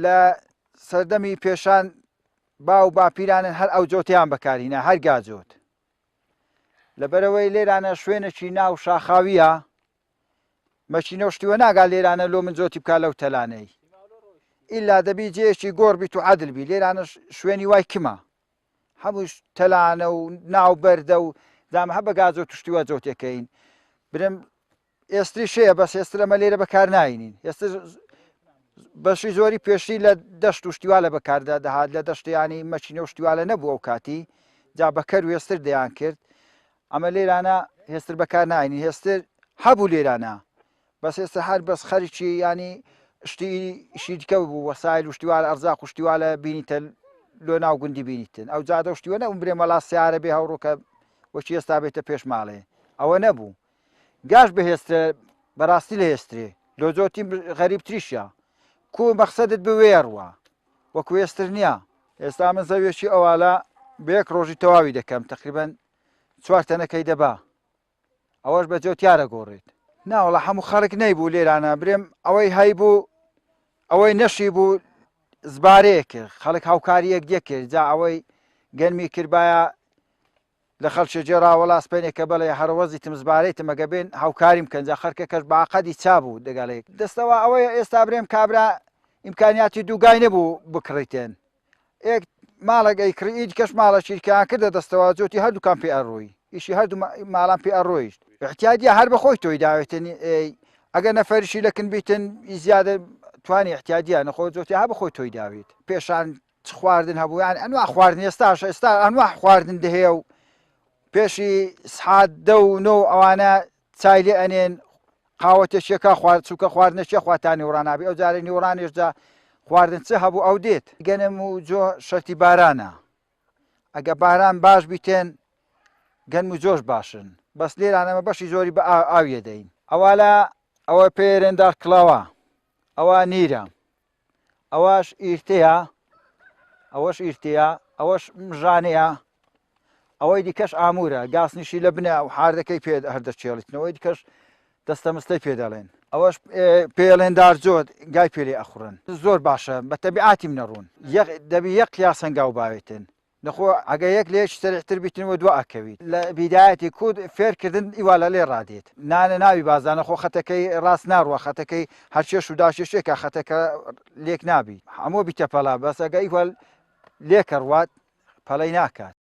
لە سەردەمی پێشان باو باپیرانن هەر ئەو جۆتیان بەکارهێنا هەر گاجۆت لەبەرەوەی لێرانە شوێنێکی ناو شاخاویە مەچینە شتیوە ناگات لێرانە لۆ من جۆتی بکات لەو تەلانەی ئیلا دەبی جێشی گۆڕ بیت و عەدل بی لێرانە شوێنی وای کمە هەموو تەلانە و ناو بەردە و دام هە بە گاجۆ توشتیوە جۆتێکەین برم ئێستری شەیە بەس ئێستر ئەمە لێرە بەکار ناینین ئێستر بەشی زۆری پێشی لە دەشت و شتیوالە بەکاردا دەهات لە دەشتیانی مەچینە و شتیوالە نەبوو ئەو کاتی جا بەکەر و هێستر دەیان کرد ئەمە لێرانە هێستر بەکار ناینین هێستر هەبوو لێرانە بەس ئێستا هەر بەس خەریکی ینی شتی دیکە بوو وەسایل و شتیوالە ئەرزاق و شتیوالە بینیتە لۆ ناو گوندی بینیتن ئەو جادە و شتیوە نەبوو برێ مەڵا سیارە بێ هەوڕۆکە وەچی ئێستا بێتە پێش ماڵێ ئەوە نەبوو گاش بەهێسترە بەڕاستی لە هێسترێ لۆ جۆتی غەریب تریشە کو مەقسەدت بوێڕوە وەکو هێستر نییە ئێستا من زەویێکی ئەوواڵە بەیەک ڕۆژی تەواوی دەکەم تقریبەن 4 تەنەکەی دەبا ئەوەش بە جۆتیارە گۆڕێت ناوەڵە هەموو خەڵک نەیبوو لێرانە برێم ئەوەی هەیبوو ئەوەی نەشی بوو زبارەیە کرد خەڵک هاوکاری یەکدیە کرد جا ئەوەی گەنمی کردبایە لە خەڵکی جێراوەڵا سپێنێکە بەڵێ هەروەزیتم زبارەیتم ئەگە بێن هاوکاریم کەن جا خەرکەکەش باقەدی چابوو دەگەڵێک دەستەوە ئەوەیە ئێستا برێم کابرا ئیمکانیاتی دووگای نەبوو بکڕیتێن ئێک ماڵەگەی کڕی کەش ماڵە شیرکیان کردە دەستەوە جۆتی هەردووکان پێ ئەڕۆی ئیشی هەردوو ماڵان پێ ئەڕۆیشت احتیاجی هەر بەخۆی تۆی داوێتن ئەگەر نەفەرشی لەکن بیتن زیادە توانی احتیاجیە نەخۆ جۆتی هە بەخۆی تۆی داوێت پێشان خواردن هەبوو یان ئەنوا خواردن ئێستا ئەنوا خواردن دەهەیە و پێشی سعات 10 و 9 ئەوانە چای لێ ئەنێن قاوەتێکێکە خوارد چووکە خواردنەکێ خواتانی وڕانابی ئەو جارێ نیوەڕانێشدا خواردن چ هەبوو ئەو دێت گەنم و جۆ شەرتی بارانە ئەگە باران باش بیتێن گەنم و جۆش باشن بەس لێرانەمە بەشی زۆری بە ئاویە دەین ئەوالە ئەوە پێرێندار کڵاوە ئەوە نیرە ئەوەش ئیرتەیە ئەوەش ئیرتەیە ئەوەش مژانەیە ئەوەی دیکەش ئامورە گاسنیشی لە بنە و حاردەکەی پێ هەردەچێڵیتنەوەی دیکەش دەستەمستەی پێ دەڵێن ئەوەش پێڵێندار جۆت گای پێلێ ئەخورن زۆر باشە بە تەبیعاتی منەڕوون دەبی یەک قیاس هەنگاو باوێتن نەخۆ ئەگە یەک لێش سەرعتر بیتنەوە دو ئەکەویت لە بیدایەتی کود فێرکردن ئیوالە لێ ڕادێت نانە ناوی بازانە خۆ خەتەکەی ڕاست ناڕوە خەتەکەی هەرچێش و داشێشێکە خەتەکە لێک نابی هەموو بیتە پەلا بەس ئەگە ئیوال لێکە ڕوات پەلەی ناکات